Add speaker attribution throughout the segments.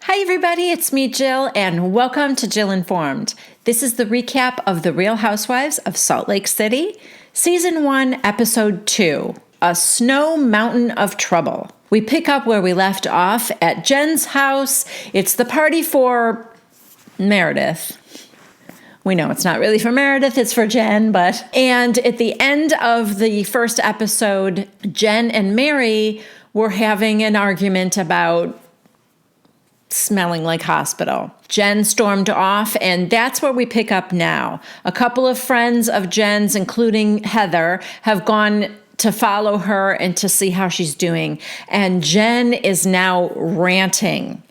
Speaker 1: Hi everybody, it's me Jill and welcome to Jill Informed. This is the recap of The Real Housewives of Salt Lake City, Season 1, Episode 2, A Snow Mountain of Trouble. We pick up where we left off at Jen's house. It's the party for Meredith. We know it's not really for Meredith, it's for Jen, and at the end of the first episode, Jen and Mary were having an argument about smelling like hospital. Jen stormed off, and that's where we pick up now. A couple of friends of Jen's, including Heather, have gone to follow her and to see how she's doing. And Jen is now ranting.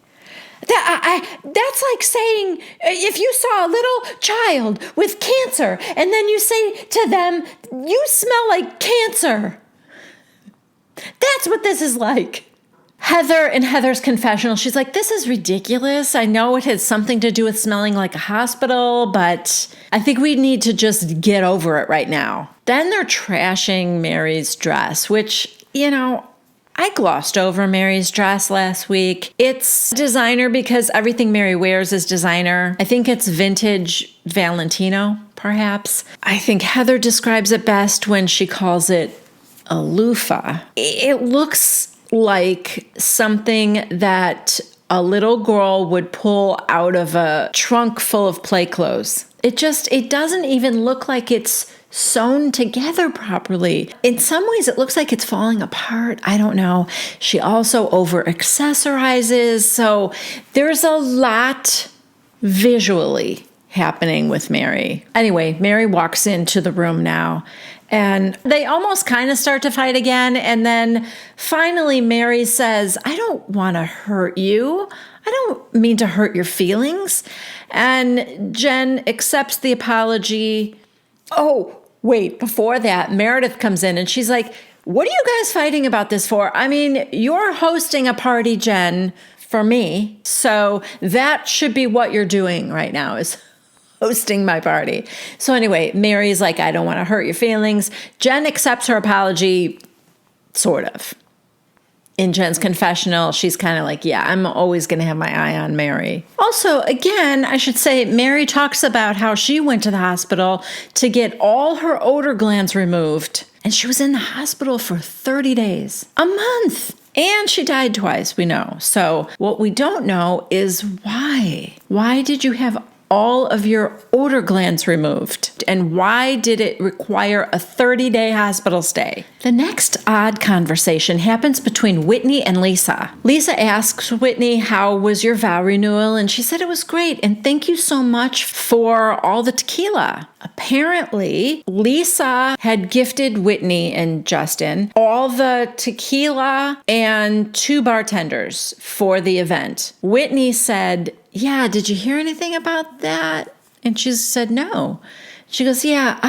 Speaker 1: That's like saying if you saw a little child with cancer and then you say to them, "You smell like cancer." That's what this is like. Heather, in Heather's confessional, she's like, this is ridiculous. I know it has something to do with smelling like a hospital, but I think we need to just get over it right now. Then they're trashing Mary's dress, which, I glossed over Mary's dress last week. It's designer because everything Mary wears is designer. I think it's vintage Valentino, perhaps. I think Heather describes it best when she calls it a loofah. It looks like something that a little girl would pull out of a trunk full of play clothes. It doesn't even look like it's sewn together properly. In some ways, it looks like it's falling apart. I don't know. She also over accessorizes. So there's a lot visually happening with Mary. Anyway, Mary walks into the room now. And they almost kind of start to fight again. And then finally, Mary says, I don't want to hurt you. I don't mean to hurt your feelings. And Jen accepts the apology. Oh, wait, before that, Meredith comes in and she's like, what are you guys fighting about this for? I mean, you're hosting a party, Jen, for me. So that should be what you're doing right now is hosting my party. So anyway, Mary's like, I don't want to hurt your feelings. Jen accepts her apology, sort of. In Jen's confessional, she's kind of like, yeah, I'm always going to have my eye on Mary. Also, again, I should say, Mary talks about how she went to the hospital to get all her odor glands removed. And she was in the hospital for 30 days, a month. And she died twice, we know. So what we don't know is why. Why did you have all of your odor glands removed? And why did it require a 30-day hospital stay? The next odd conversation happens between Whitney and Lisa. Lisa asks Whitney, how was your vow renewal? And she said it was great. And thank you so much for all the tequila. Apparently, Lisa had gifted Whitney and Justin all the tequila and 2 bartenders for the event. Whitney said, yeah, did you hear anything about that? And she said, no. She goes, yeah,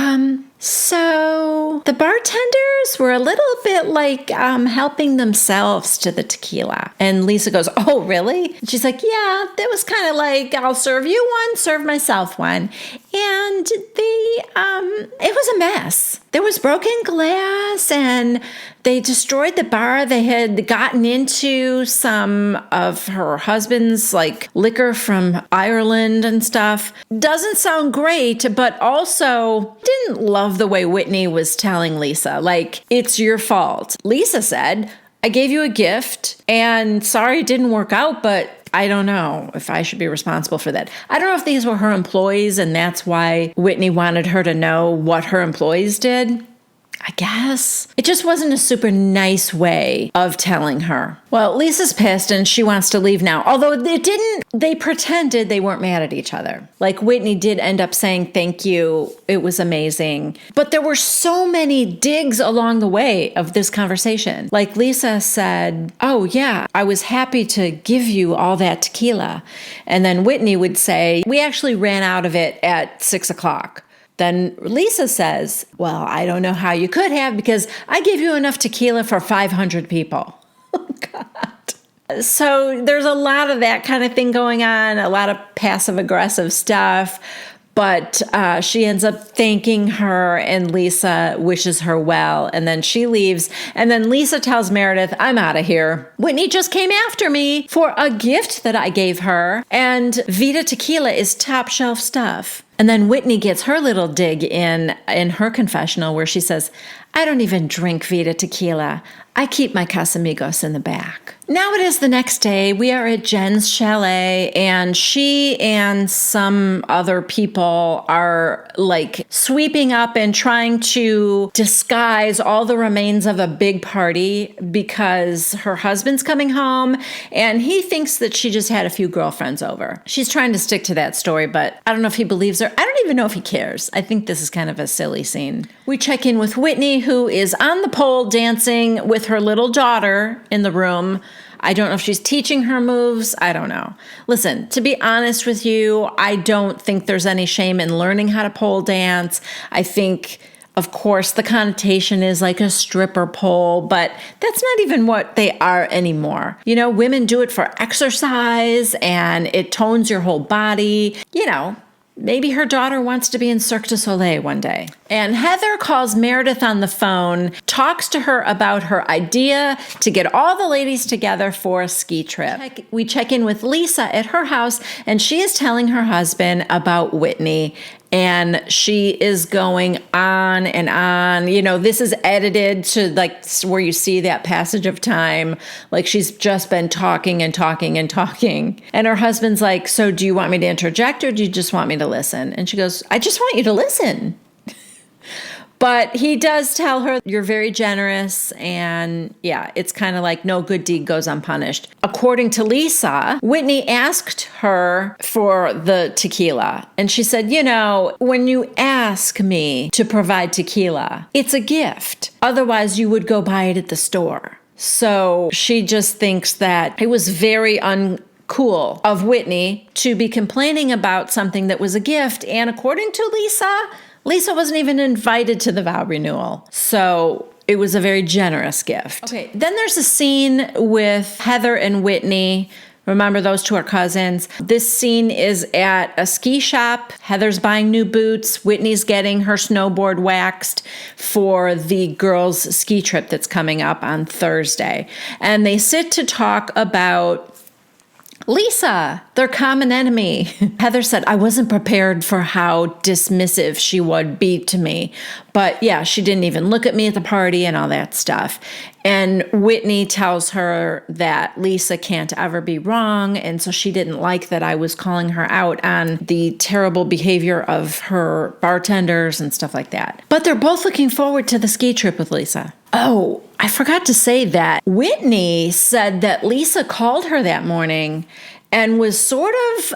Speaker 1: so the bartenders were a little bit like helping themselves to the tequila. And Lisa goes, oh, really? She's like, yeah, that was kind of like, I'll serve you one, serve myself one. And it was a mess. There was broken glass and they destroyed the bar. They had gotten into some of her husband's liquor from Ireland and stuff. Doesn't sound great, but also didn't love the way Whitney was telling Lisa, it's your fault. Lisa said, I gave you a gift and sorry it didn't work out, but I don't know if I should be responsible for that. I don't know if these were her employees and that's why Whitney wanted her to know what her employees did. I guess. It just wasn't a super nice way of telling her. Well, Lisa's pissed and she wants to leave now. Although they pretended they weren't mad at each other. Whitney did end up saying thank you. It was amazing. But there were so many digs along the way of this conversation. Lisa said, oh yeah, I was happy to give you all that tequila. And then Whitney would say, we actually ran out of it at 6:00. Then Lisa says, well, I don't know how you could have because I gave you enough tequila for 500 people. Oh, God. So there's a lot of that kind of thing going on, a lot of passive aggressive stuff. But she ends up thanking her, and Lisa wishes her well. And then she leaves. And then Lisa tells Meredith, I'm out of here. Whitney just came after me for a gift that I gave her. And Vita Tequila is top shelf stuff. And then Whitney gets her little dig in her confessional where she says, I don't even drink Vita Tequila. I keep my Casamigos in the back. Now it is the next day. We are at Jen's chalet, and she and some other people are like sweeping up and trying to disguise all the remains of a big party because her husband's coming home and he thinks that she just had a few girlfriends over. She's trying to stick to that story, but I don't know if he believes her. I don't even know if he cares. I think this is kind of a silly scene. We check in with Whitney, who is on the pole dancing with her little daughter in the room. I don't know if she's teaching her moves. I don't know. Listen, to be honest with you, I don't think there's any shame in learning how to pole dance. I think, of course, the connotation is like a stripper pole, but that's not even what they are anymore. You know, women do it for exercise and it tones your whole body. You know, maybe her daughter wants to be in Cirque du Soleil one day. And Heather calls Meredith on the phone, talks to her about her idea to get all the ladies together for a ski trip. We check in with Lisa at her house, and she is telling her husband about Whitney. And she is going on and on. You know, this is edited to like where you see that passage of time. Like she's just been talking and talking and talking. And her husband's like, so do you want me to interject or do you just want me to listen? And she goes, I just want you to listen. But he does tell her, you're very generous. And yeah, it's kind of like no good deed goes unpunished. According to Lisa, Whitney asked her for the tequila. And she said, you know, when you ask me to provide tequila, it's a gift. Otherwise, you would go buy it at the store. So she just thinks that it was very uncool of Whitney to be complaining about something that was a gift. And according to Lisa wasn't even invited to the vow renewal. So it was a very generous gift. Okay, then there's a scene with Heather and Whitney. Remember, those two are cousins. This scene is at a ski shop. Heather's buying new boots. Whitney's getting her snowboard waxed for the girls' ski trip that's coming up on Thursday. And they sit to talk about Lisa, their common enemy. Heather said, I wasn't prepared for how dismissive she would be to me. But yeah, she didn't even look at me at the party and all that stuff. And Whitney tells her that Lisa can't ever be wrong. And so she didn't like that I was calling her out on the terrible behavior of her bartenders and stuff like that. But they're both looking forward to the ski trip with Lisa. Oh, I forgot to say that Whitney said that Lisa called her that morning and was sort of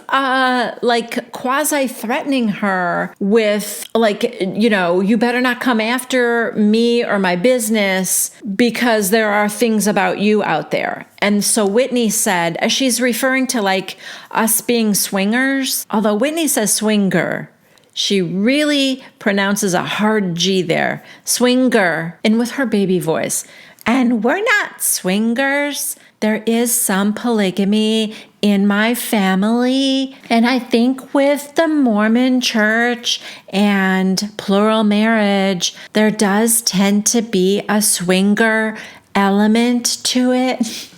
Speaker 1: like quasi-threatening her with like, you know, you better not come after me or my business because there are things about you out there. And so Whitney said, as she's referring to like us being swingers, although Whitney says swinger, she really pronounces a hard G there. Swinger. And with her baby voice. And we're not swingers. There is some polygamy in my family. And I think with the Mormon church and plural marriage, there does tend to be a swinger element to it.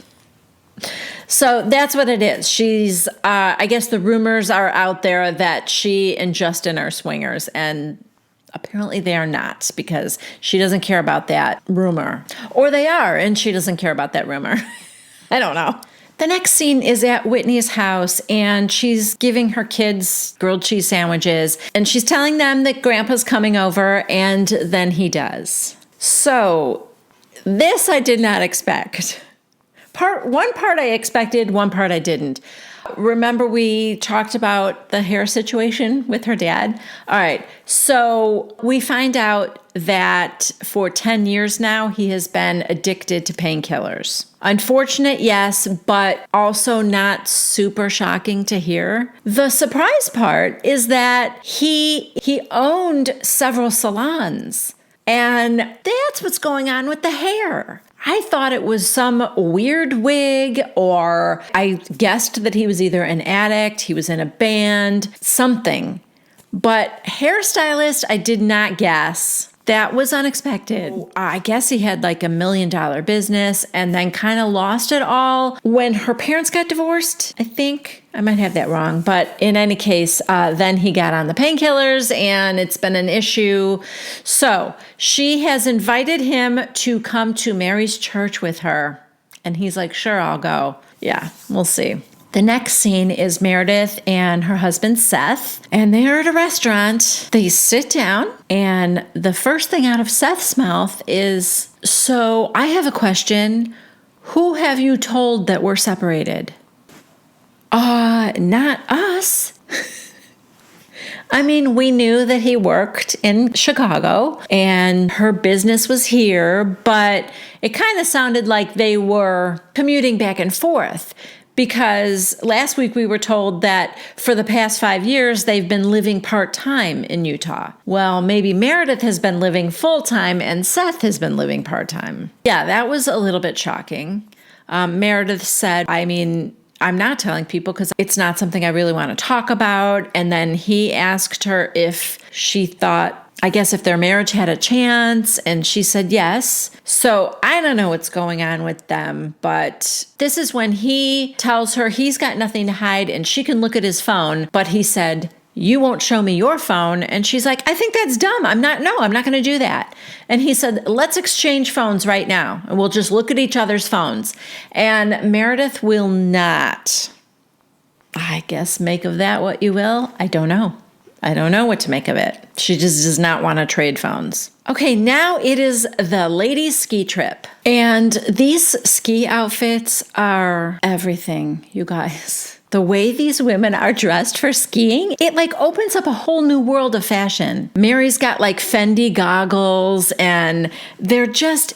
Speaker 1: So that's what it is. She's, I guess the rumors are out there that she and Justin are swingers, and apparently they are not because she doesn't care about that rumor. Or they are, and she doesn't care about that rumor. I don't know. The next scene is at Whitney's house, and she's giving her kids grilled cheese sandwiches, and she's telling them that Grandpa's coming over, and then he does. So this I did not expect. One part I expected, one part I didn't. Remember we talked about the hair situation with her dad? All right. So we find out that for 10 years now, he has been addicted to painkillers. Unfortunate, yes, but also not super shocking to hear. The surprise part is that he owned several salons. And that's what's going on with the hair. I thought it was some weird wig, or I guessed that he was either an addict, he was in a band, something. But hairstylist, I did not guess. That was unexpected. I guess he had like $1 million business and then kind of lost it all when her parents got divorced, I think. I might have that wrong. But in any case, then he got on the painkillers and it's been an issue. So she has invited him to come to Mary's church with her. And he's like, sure, I'll go. Yeah, we'll see. The next scene is Meredith and her husband Seth, and they're at a restaurant. They sit down, and the first thing out of Seth's mouth is, so I have a question. Who have you told that we're separated? Not us. I mean, we knew that he worked in Chicago and her business was here, but it kind of sounded like they were commuting back and forth. Because last week we were told that for the past 5 years, they've been living part-time in Utah. Well, maybe Meredith has been living full-time and Seth has been living part-time. Yeah, that was a little bit shocking. Meredith said, I'm not telling people because it's not something I really want to talk about. And then he asked her if she thought, I guess, if their marriage had a chance, and she said yes. So I don't know what's going on with them, but this is when he tells her he's got nothing to hide and she can look at his phone, but he said, you won't show me your phone. And she's like, I think that's dumb. I'm not going to do that. And he said, let's exchange phones right now and we'll just look at each other's phones. And Meredith will not, I guess, make of that what you will. I don't know what to make of it. She just does not want to trade phones. Okay, now it is the ladies' ski trip. And these ski outfits are everything, you guys. The way these women are dressed for skiing, it like opens up a whole new world of fashion. Mary's got like Fendi goggles and they're just,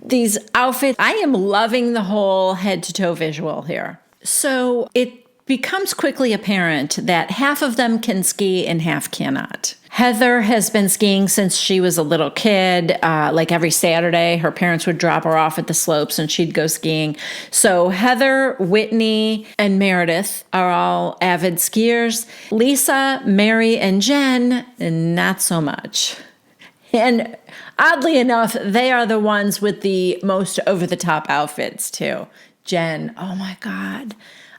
Speaker 1: these outfits, I am loving the whole head to toe visual here. So it becomes quickly apparent that half of them can ski and half cannot. Heather has been skiing since she was a little kid. Like every Saturday, her parents would drop her off at the slopes and she'd go skiing. So Heather, Whitney, and Meredith are all avid skiers. Lisa, Mary, and Jen, not so much. And oddly enough, they are the ones with the most over-the-top outfits too. Jen, oh my God.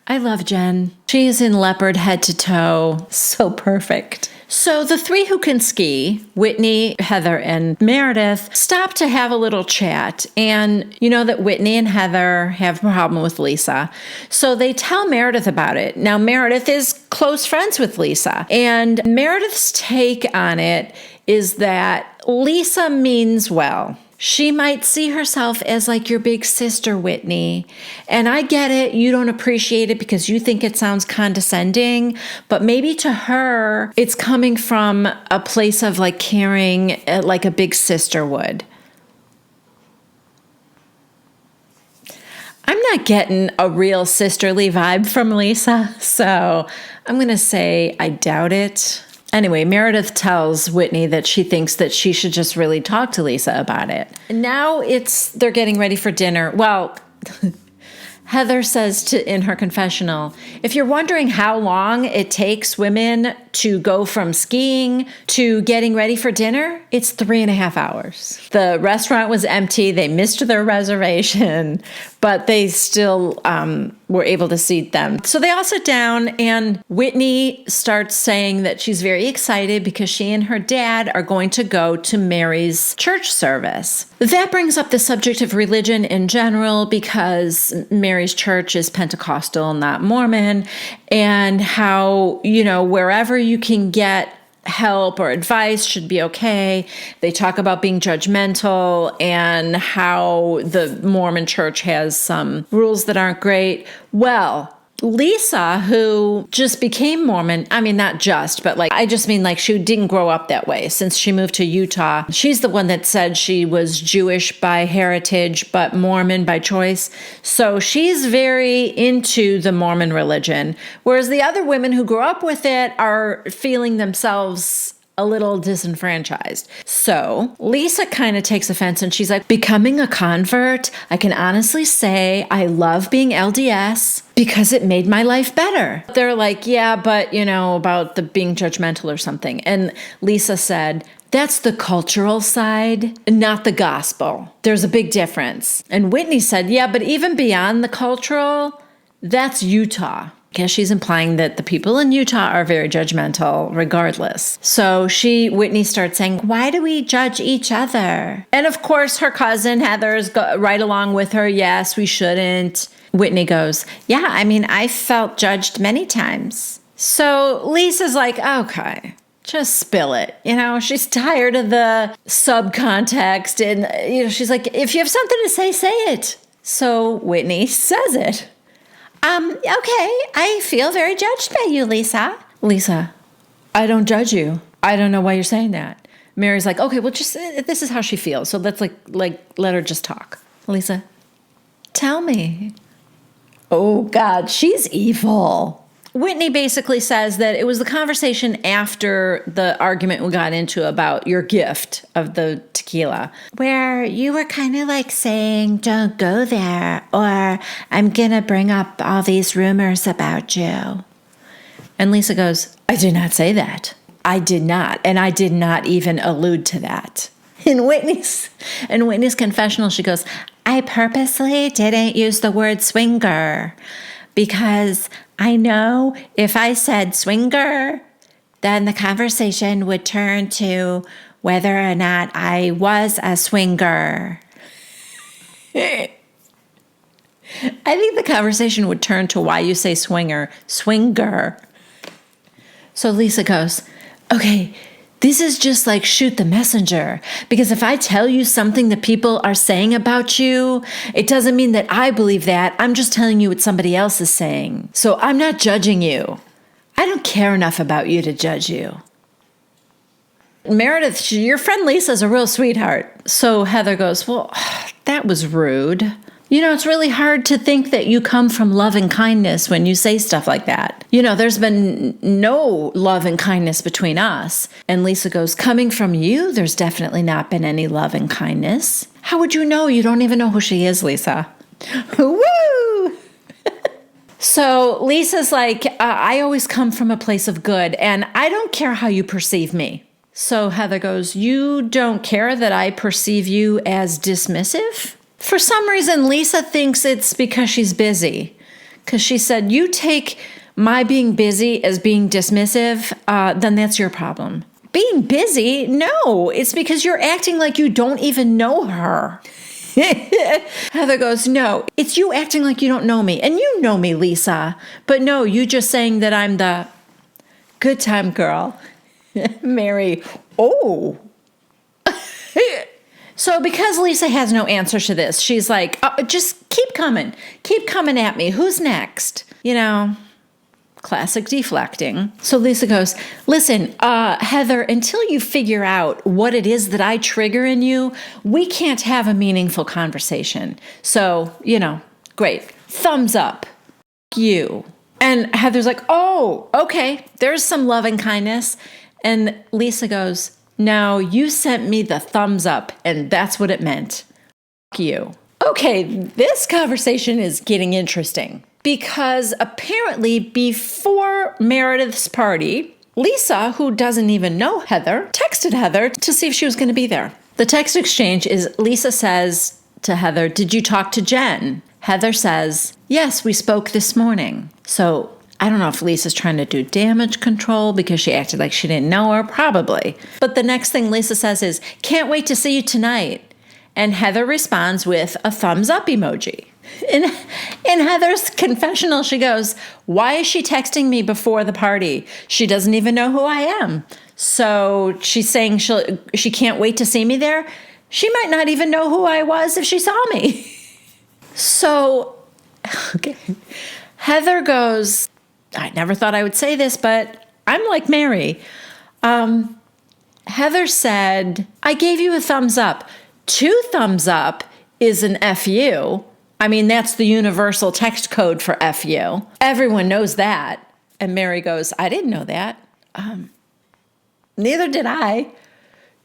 Speaker 1: I love Jen. She is in leopard head to toe. So perfect. So the three who can ski, Whitney, Heather, and Meredith, stop to have a little chat. And you know that Whitney and Heather have a problem with Lisa. So they tell Meredith about it. Now, Meredith is close friends with Lisa. And Meredith's take on it is that Lisa means well. She might see herself as like your big sister, Whitney. And I get it. You don't appreciate it because you think it sounds condescending. But maybe to her, it's coming from a place of like caring like a big sister would. I'm not getting a real sisterly vibe from Lisa. So I'm going to say I doubt it. Anyway, Meredith tells Whitney that she thinks that she should just really talk to Lisa about it. And now they're getting ready for dinner. Well, Heather says in her confessional, if you're wondering how long it takes women to go from skiing to getting ready for dinner, it's 3.5 hours. The restaurant was empty. They missed their reservation, but they still were able to seat them. So they all sit down and Whitney starts saying that she's very excited because she and her dad are going to go to Mary's church service. That brings up the subject of religion in general because Mary's church is Pentecostal, not Mormon, and how, wherever you can get help or advice should be okay. They talk about being judgmental and how the Mormon church has some rules that aren't great. Well, Lisa, who just became Mormon, not just, but I just mean she didn't grow up that way since she moved to Utah. She's the one that said she was Jewish by heritage, but Mormon by choice. So she's very into the Mormon religion, whereas the other women who grew up with it are feeling themselves a little disenfranchised. So Lisa kind of takes offense and she's like, becoming a convert, I can honestly say I love being LDS because it made my life better. They're like, yeah, but about the being judgmental or something. And Lisa said, that's the cultural side, not the gospel. There's a big difference. And Whitney said, yeah, but even beyond the cultural, that's Utah. Because she's implying that the people in Utah are very judgmental regardless. So Whitney starts saying, why do we judge each other? And of course, her cousin Heather's right along with her. Yes, we shouldn't. Whitney goes, yeah, I felt judged many times. So Lisa's like, okay, just spill it. She's tired of the subcontext. And, she's like, if you have something to say, say it. So Whitney says it. Okay, I feel very judged by you, Lisa. Lisa, I don't judge you. I don't know why you're saying that. Mary's like, okay, well, just, this is how she feels. So let's let her just talk. Lisa, tell me. Oh God, she's evil. Whitney basically says that it was the conversation after the argument we got into about your gift of the tequila, where you were kind of like saying, don't go there, or I'm going to bring up all these rumors about you. And Lisa goes, I did not say that. I did not. And I did not even allude to that. In Whitney's confessional, she goes, I purposely didn't use the word swinger because I know if I said swinger, then the conversation would turn to whether or not I was a swinger. I think the conversation would turn to why you say swinger. So Lisa goes, okay, this is just like shoot the messenger. Because if I tell you something that people are saying about you, it doesn't mean that I believe that. I'm just telling you what somebody else is saying. So I'm not judging you. I don't care enough about you to judge you. Meredith, your friend Lisa's a real sweetheart. So Heather goes, well, that was rude. It's really hard to think that you come from love and kindness when you say stuff like that. There's been no love and kindness between us. And Lisa goes, coming from you, there's definitely not been any love and kindness. How would you know? You don't even know who she is, Lisa. Woo! So Lisa's like, I always come from a place of good, and I don't care how you perceive me. So Heather goes, you don't care that I perceive you as dismissive? For some reason, Lisa thinks it's because she's busy. Because she said, you take my being busy as being dismissive, then that's your problem. Being busy? No, it's because you're acting like you don't even know her. Heather goes, no, it's you acting like you don't know me. And you know me, Lisa. But no, you just saying that I'm the good time girl. Mary, oh. So because Lisa has no answer to this, she's like, oh, just keep coming. Keep coming at me. Who's next? Classic deflecting. So Lisa goes, listen, Heather, until you figure out what it is that I trigger in you, we can't have a meaningful conversation. So, great. Thumbs up. You. And Heather's like, oh, okay. There's some love and kindness. And Lisa goes, no, you sent me the thumbs up, and that's what it meant. You. Okay, this conversation is getting interesting because apparently before Meredith's party, Lisa, who doesn't even know Heather, texted Heather to see if she was going to be there. The text exchange is Lisa says to Heather, did you talk to Jen? Heather says, yes, we spoke this morning. So I don't know if Lisa's trying to do damage control because she acted like she didn't know her, probably. But the next thing Lisa says is, can't wait to see you tonight. And Heather responds with a thumbs up emoji. In Heather's confessional, she goes, why is she texting me before the party? She doesn't even know who I am. So she's saying she can't wait to see me there. She might not even know who I was if she saw me. So, okay. Heather goes, I never thought I would say this, but I'm like Mary. Heather said, I gave you a thumbs up. 2 thumbs up is an FU. I mean, that's the universal text code for FU. Everyone knows that. And Mary goes, I didn't know that. Neither did I.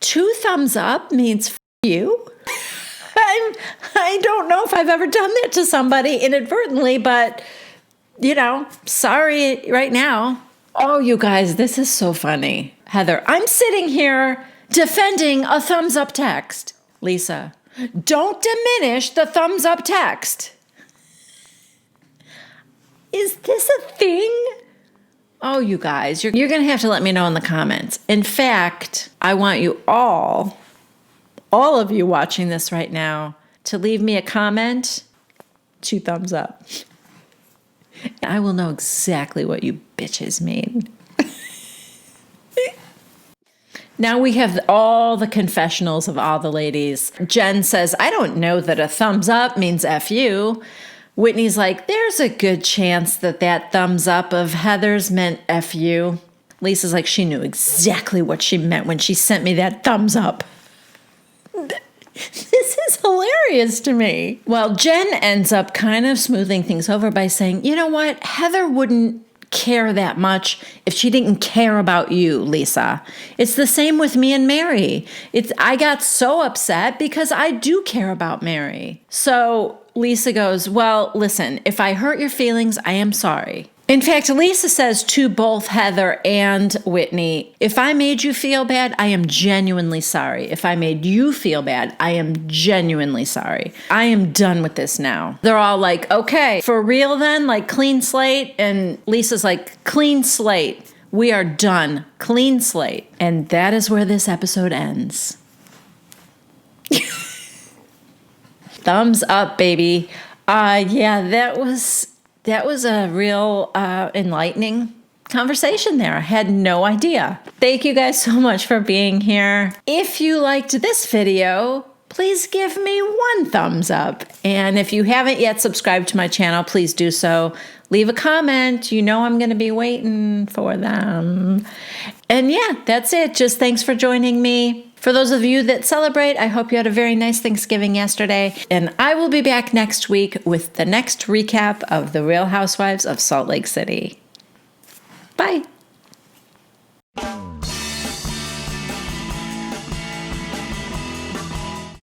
Speaker 1: 2 thumbs up means f you. I don't know if I've ever done that to somebody inadvertently, but, sorry right now. Oh, you guys, this is so funny. Heather, I'm sitting here defending a thumbs up text. Lisa, don't diminish the thumbs up text. Is this a thing? Oh, you guys, you're going to have to let me know in the comments. In fact, I want you all of you watching this right now, to leave me a comment, 2 thumbs up. I will know exactly what you bitches mean. Now we have all the confessionals of all the ladies. Jen says, I don't know that a thumbs up means F you. Whitney's like, there's a good chance that thumbs up of Heather's meant F you. Lisa's like, she knew exactly what she meant when she sent me that thumbs up. This is hilarious to me. Well, Jen ends up kind of smoothing things over by saying, you know what? Heather wouldn't care that much if she didn't care about you, Lisa. It's the same with me and Mary. I got so upset because I do care about Mary. So Lisa goes, well, listen, if I hurt your feelings, I am sorry. In fact, Lisa says to both Heather and Whitney, if I made you feel bad, I am genuinely sorry. If I made you feel bad, I am genuinely sorry. I am done with this now. They're all like, okay, for real then? Like clean slate? And Lisa's like, clean slate. We are done. Clean slate. And that is where this episode ends. Thumbs up, baby. Yeah, that was a real enlightening conversation there. I had no idea. Thank you guys so much for being here. If you liked this video, please give me 1 thumbs up. And if you haven't yet subscribed to my channel, please do so. Leave a comment. You know I'm going to be waiting for them. And yeah, that's it. Just thanks for joining me. For those of you that celebrate, I hope you had a very nice Thanksgiving yesterday. And I will be back next week with the next recap of The Real Housewives of Salt Lake City. Bye.